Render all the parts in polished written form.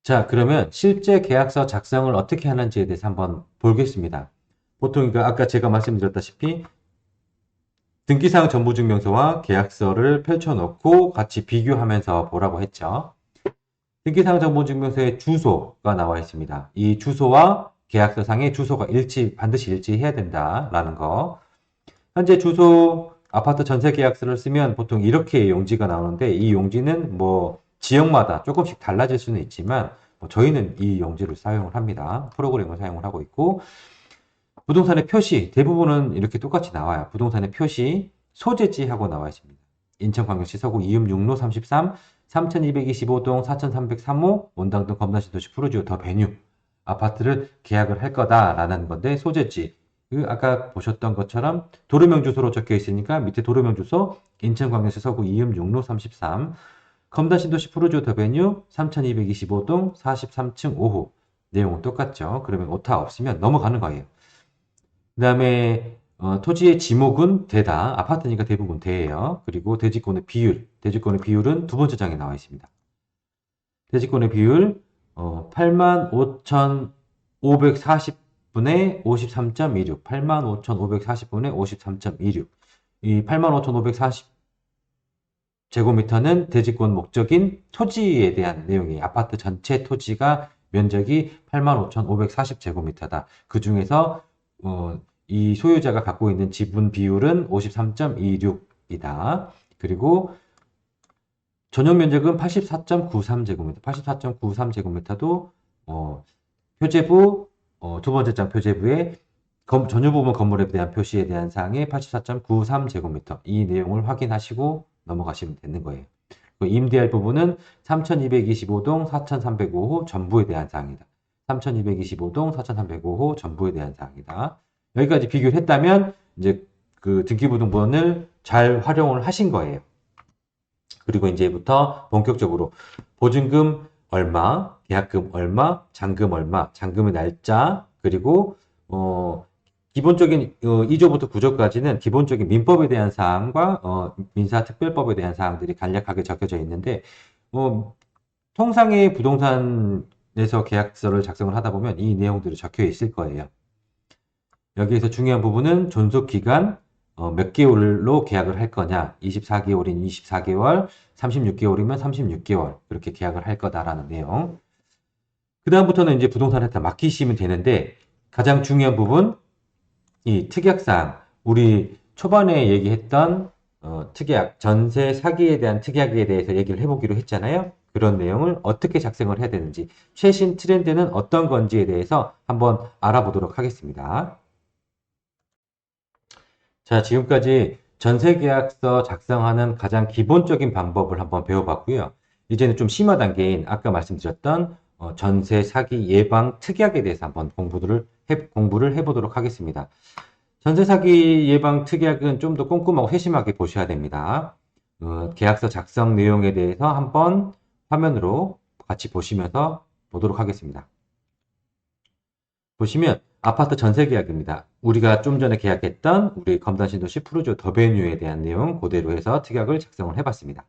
자, 그러면 실제 계약서 작성을 어떻게 하는지에 대해서 한번 보겠습니다. 보통 아까 제가 말씀드렸다시피 등기사항 전부증명서와 계약서를 펼쳐놓고 같이 비교하면서 보라고 했죠. 등기사항 전부증명서에 주소가 나와 있습니다. 이 주소와 계약서상의 주소가 반드시 일치해야 된다라는 거. 현재 주소 아파트 전세 계약서를 쓰면 보통 이렇게 용지가 나오는데 이 용지는 뭐 지역마다 조금씩 달라질 수는 있지만 뭐 저희는 이 용지를 사용을 합니다. 프로그램을 사용을 하고 있고 부동산의 표시 대부분은 이렇게 똑같이 나와요. 부동산의 표시 소재지하고 나와 있습니다. 인천광역시 서구 이음 6로 33 3225동 4303호 원당동 검단시도시 푸르지오 더 베뉴 아파트를 계약을 할 거다라는 건데 소재지 아까 보셨던 것처럼 도로명 주소로 적혀 있으니까 밑에 도로명 주소 인천광역시 서구 이음 6로 33 검단신도시 푸르지오 더 베뉴 3225동 43층 5호 내용은 똑같죠. 그러면 오타 없으면 넘어가는 거예요. 그 다음에 토지의 지목은 대다. 아파트니까 대부분 대예요. 그리고 대지권의 비율. 대지권의 비율은 두 번째 장에 나와 있습니다. 대지권의 비율 85,540분의 53.26. 85,540분의 53.26. 이 85,540 제곱미터는 대지권 목적인 토지에 대한 내용이에요. 아파트 전체 토지가 면적이 85,540제곱미터다. 그 중에서 이 소유자가 갖고 있는 지분 비율은 53.26이다. 그리고 전용 면적은 84.93제곱미터. 84.93제곱미터도 표제부 두 번째 장 표제부에 전유 부분 건물에 대한 표시에 대한 사항에 84.93제곱미터 이 내용을 확인하시고 넘어가시면 되는 거예요. 임대할 부분은 3225동 4305호 전부에 대한 사항이다. 3225동 4305호 전부에 대한 사항이다. 여기까지 비교를 했다면 이제 그 등기부등본을 잘 활용을 하신 거예요. 그리고 이제부터 본격적으로 보증금 얼마, 계약금 얼마, 잔금 얼마, 잔금의 날짜, 그리고 기본적인 2조부터 9조까지는 기본적인 민법에 대한 사항과 민사특별법에 대한 사항들이 간략하게 적혀져 있는데 통상의 부동산에서 계약서를 작성을 하다 보면 이 내용들이 적혀 있을 거예요. 여기에서 중요한 부분은 존속기간 몇 개월로 계약을 할 거냐 24개월인 24개월 36개월이면 36개월 그렇게 계약을 할 거다라는 내용. 그 다음부터는 이제 부동산한테 맡기시면 되는데 가장 중요한 부분 이 특약사항 우리 초반에 얘기했던 특약 전세 사기에 대한 특약에 대해서 얘기를 해보기로 했잖아요. 그런 내용을 어떻게 작성을 해야 되는지 최신 트렌드는 어떤 건지에 대해서 한번 알아보도록 하겠습니다. 자, 지금까지 전세계약서 작성하는 가장 기본적인 방법을 한번 배워봤고요. 이제는 좀 심화 단계인 아까 말씀드렸던 전세 사기 예방 특약에 대해서 한번 공부를 해보도록 하겠습니다. 전세 사기 예방 특약은 좀 더 꼼꼼하고 세심하게 보셔야 됩니다. 계약서 작성 내용에 대해서 한번 화면으로 같이 보시면서 보도록 하겠습니다. 보시면 아파트 전세 계약입니다. 우리가 좀 전에 계약했던 우리 검단신도시 푸르지오 더베뉴에 대한 내용 그대로 해서 특약을 작성을 해봤습니다.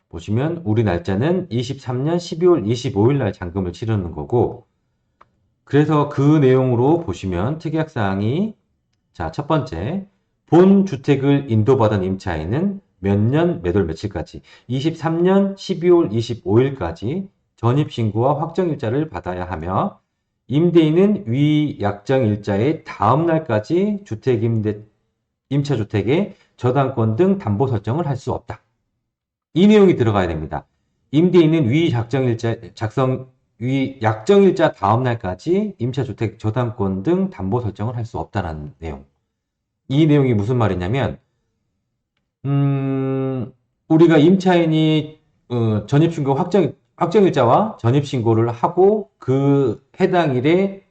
보시면 우리 날짜는 23년 12월 25일 날 잔금을 치르는 거고 그래서 그 내용으로 보시면 특약사항이 자, 첫 번째 본 주택을 인도받은 임차인은 몇 년, 몇 월, 며칠까지 23년 12월 25일까지 전입신고와 확정일자를 받아야 하며 임대인은 위 약정일자의 다음 날까지 임차주택의 저당권 등 담보 설정을 할 수 없다. 이 내용이 들어가야 됩니다. 임대인은 위 약정일자 다음 날까지 임차주택 저당권 등 담보 설정을 할 수 없다는 내용. 이 내용이 무슨 말이냐면 우리가 임차인이 전입신고 확정일자와 전입신고를 하고 그 해당 일에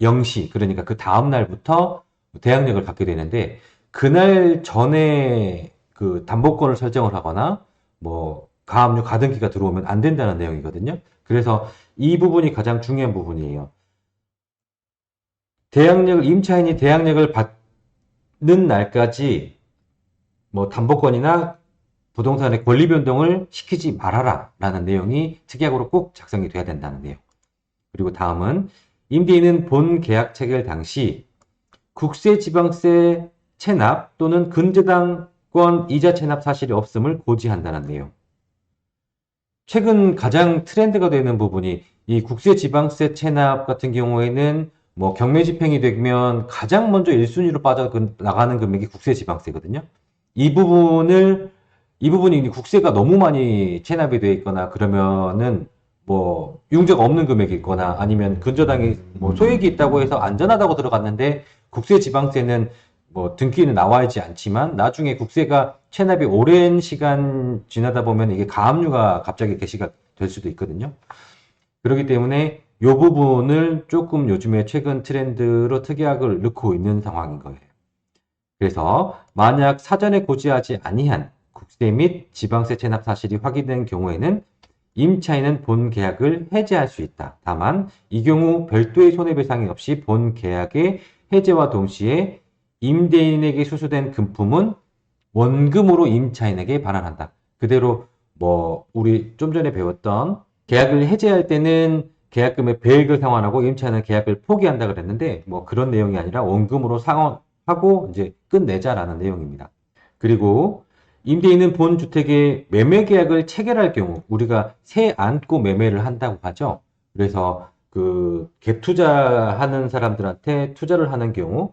0시, 그러니까 그 다음 날부터 대항력을 갖게 되는데 그날 전에 그 담보권을 설정을 하거나 뭐 가압류, 가등기가 들어오면 안 된다는 내용이거든요. 그래서 이 부분이 가장 중요한 부분이에요. 임차인이 대항력을 받는 날까지 뭐 담보권이나 부동산의 권리 변동을 시키지 말아라 라는 내용이 특약으로 꼭 작성이 돼야 된다는 내용. 그리고 다음은 임대인은 본 계약 체결 당시 국세 지방세 체납 또는 근저당권 이자 체납 사실이 없음을 고지한다는 내용. 최근 가장 트렌드가 되는 부분이 이 국세 지방세 체납 같은 경우에는 뭐 경매 집행이 되면 가장 먼저 1순위로 빠져나가는 금액이 국세 지방세거든요. 이 부분이 국세가 너무 많이 체납이 되어 있거나 그러면은 뭐 융자가 없는 금액이 있거나 아니면 근저당이 뭐 소액이 있다고 해서 안전하다고 들어갔는데 국세 지방세는 뭐 등기는 나와 있지 않지만 나중에 국세가 체납이 오랜 시간 지나다 보면 이게 가압류가 갑자기 개시가 될 수도 있거든요. 그렇기 때문에 이 부분을 조금 요즘에 최근 트렌드로 특약을 넣고 있는 상황인 거예요. 그래서 만약 사전에 고지하지 아니한 국세 및 지방세 체납 사실이 확인된 경우에는 임차인은 본 계약을 해지할 수 있다. 다만 이 경우 별도의 손해배상이 없이 본 계약의 해제와 동시에 임대인에게 수수된 금품은 원금으로 임차인에게 반환한다. 그대로 뭐 우리 좀 전에 배웠던 계약을 해제할 때는 계약금의 배액을 상환하고 임차인은 계약을 포기한다 그랬는데 뭐 그런 내용이 아니라 원금으로 상환하고 이제 끝내자라는 내용입니다. 그리고 임대인은 본 주택의 매매 계약을 체결할 경우 우리가 세 안고 매매를 한다고 하죠. 그래서 그 갭 투자하는 사람들한테 투자를 하는 경우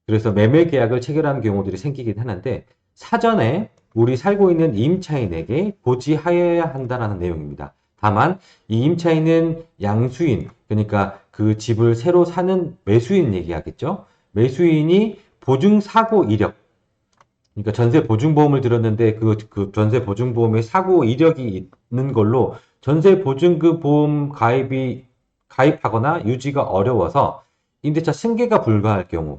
그래서 매매 계약을 체결하는 경우들이 생기긴 하는데 사전에 우리 살고 있는 임차인에게 고지하여야 한다는 내용입니다. 다만 이 임차인은 양수인, 그러니까 그 집을 새로 사는 매수인 얘기하겠죠. 매수인이 보증사고 이력, 그러니까 전세 보증보험을 들었는데 그 전세 보증보험에 사고 이력이 있는 걸로 전세 보증금 보험 가입하거나 유지가 어려워서 임대차 승계가 불가할 경우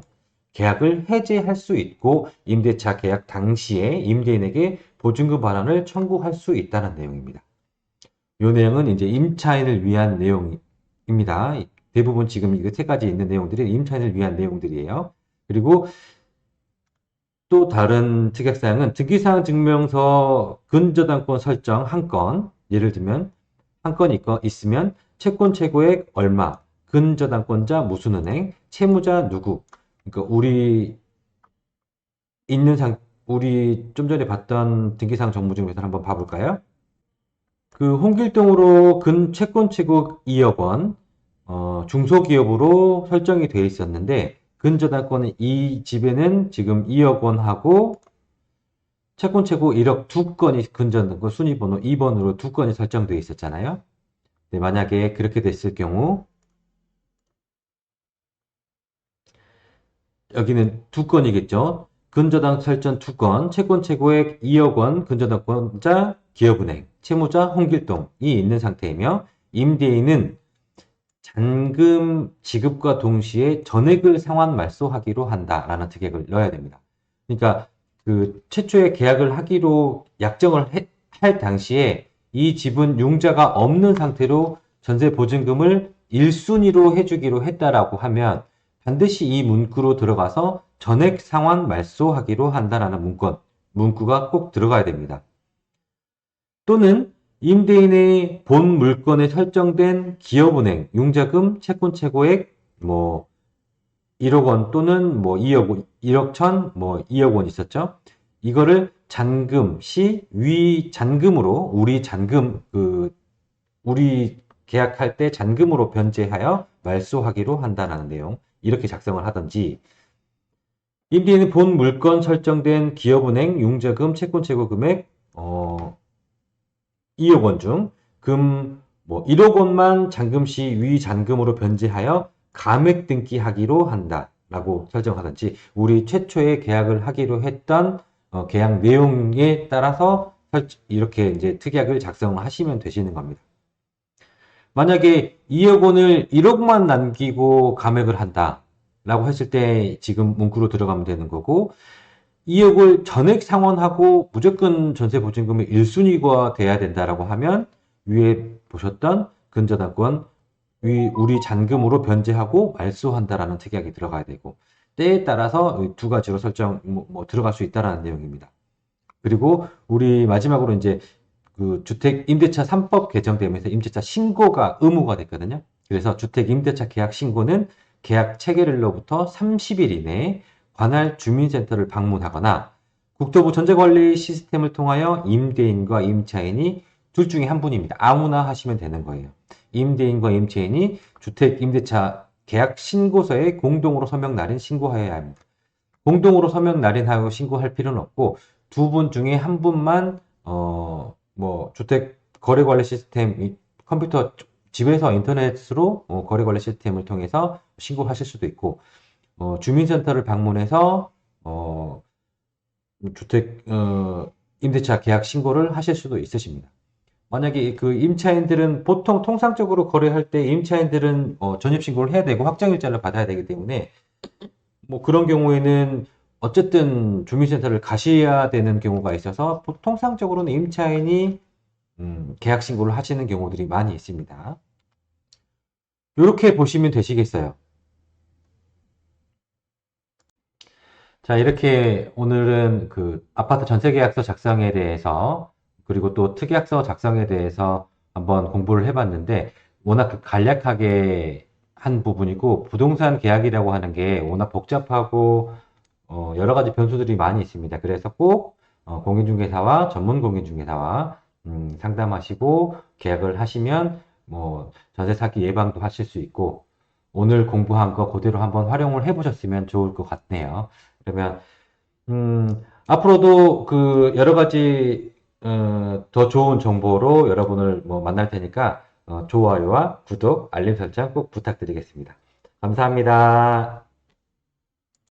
계약을 해지할 수 있고 임대차 계약 당시에 임대인에게 보증금 반환을 청구할 수 있다는 내용입니다. 이 내용은 이제 임차인을 위한 내용입니다. 대부분 지금 이 세 가지 있는 내용들이 임차인을 위한 내용들이에요. 그리고 또 다른 특약사항은 등기사항 증명서 근저당권 설정 한 건, 예를 들면 한 건 있으면 채권 최고액 얼마, 근저당권자 무슨 은행, 채무자 누구. 그러니까 우리 좀 전에 봤던 등기사항 정보증명서 한번 봐볼까요? 그 홍길동으로 채권 최고 2억 원, 중소기업으로 설정이 되어 있었는데 근저당권은 이 집에는 지금 2억 원 하고 채권 최고 1억 두 건이 근저당권 순위번호 2번으로 두 건이 설정되어 있었잖아요. 네, 만약에 그렇게 됐을 경우 여기는 두 건이겠죠. 근저당 설정 두 건, 채권 최고액 2억 원, 근저당권자 기업은행, 채무자 홍길동이 있는 상태이며 임대인은 잔금 지급과 동시에 전액을 상환 말소하기로 한다라는 특약을 넣어야 됩니다. 그러니까 그 최초에 계약을 하기로 약정을 할 당시에 이 집은 융자가 없는 상태로 전세 보증금을 1순위로 해주기로 했다라고 하면 반드시 이 문구로 들어가서 전액 상환 말소하기로 한다라는 문구가 꼭 들어가야 됩니다. 또는 임대인의 본 물건에 설정된 기업은행 융자금 채권 최고액 뭐 1억 원 또는 뭐 1억 천 뭐 2억 원 있었죠. 이거를 잔금 시 위 잔금으로 우리 계약할 때 잔금으로 변제하여 말소하기로 한다는 내용 이렇게 작성을 하든지 임대인은 본 물건 설정된 기업은행 융자금 채권 최고 금액 2억 원 중 뭐 1억 원만 잔금 시 위 잔금으로 변제하여 감액 등기하기로 한다라고 설정하든지 우리 최초에 계약을 하기로 했던 계약 내용에 따라서 이렇게 이제 특약을 작성하시면 되시는 겁니다. 만약에 2억 원을 1억만 남기고 감액을 한다라고 했을 때 지금 문구로 들어가면 되는 거고 2억을 전액 상환하고 무조건 전세보증금이 1순위가 돼야 된다라고 하면 위에 보셨던 근저당권 우리 잔금으로 변제하고 말소한다라는 특약이 들어가야 되고 때에 따라서 두 가지로 설정 들어갈 수 있다라는 내용입니다. 그리고 우리 마지막으로 이제 그 주택 임대차 3법 개정되면서 임대차 신고가 의무가 됐거든요. 그래서 주택 임대차 계약 신고는 계약 체결일로부터 30일 이내에 관할 주민센터를 방문하거나 국토부 전자관리 시스템을 통하여 임대인과 임차인이 둘 중에 한 분입니다. 아무나 하시면 되는 거예요. 임대인과 임차인이 주택 임대차 계약 신고서에 공동으로 서명 날인 신고하여야 합니다. 공동으로 서명 날인하고 신고할 필요는 없고 두 분 중에 한 분만 뭐 주택 거래 관리 시스템 컴퓨터 집에서 인터넷으로 거래 관리 시스템을 통해서 신고하실 수도 있고 주민센터를 방문해서 주택 임대차 계약 신고를 하실 수도 있으십니다. 만약에 그 임차인들은 보통 통상적으로 거래할 때 임차인들은 전입신고를 해야 되고 확정일자를 받아야 되기 때문에 뭐 그런 경우에는 어쨌든 주민센터를 가셔야 되는 경우가 있어서 통상적으로는 임차인이 계약 신고를 하시는 경우들이 많이 있습니다. 이렇게 보시면 되시겠어요. 자, 이렇게 오늘은 그 아파트 전세계약서 작성에 대해서 그리고 또 특약서 작성에 대해서 한번 공부를 해봤는데 워낙 그 간략하게 한 부분이고 부동산 계약이라고 하는 게 워낙 복잡하고 여러 가지 변수들이 많이 있습니다. 그래서 꼭 공인중개사와 전문 공인중개사와 상담하시고 계약을 하시면 뭐 전세 사기 예방도 하실 수 있고 오늘 공부한 거 그대로 한번 활용을 해보셨으면 좋을 것 같네요. 그러면 앞으로도 그 여러 가지 더 좋은 정보로 여러분을 뭐 만날 테니까 좋아요와 구독, 알림 설정 꼭 부탁드리겠습니다. 감사합니다.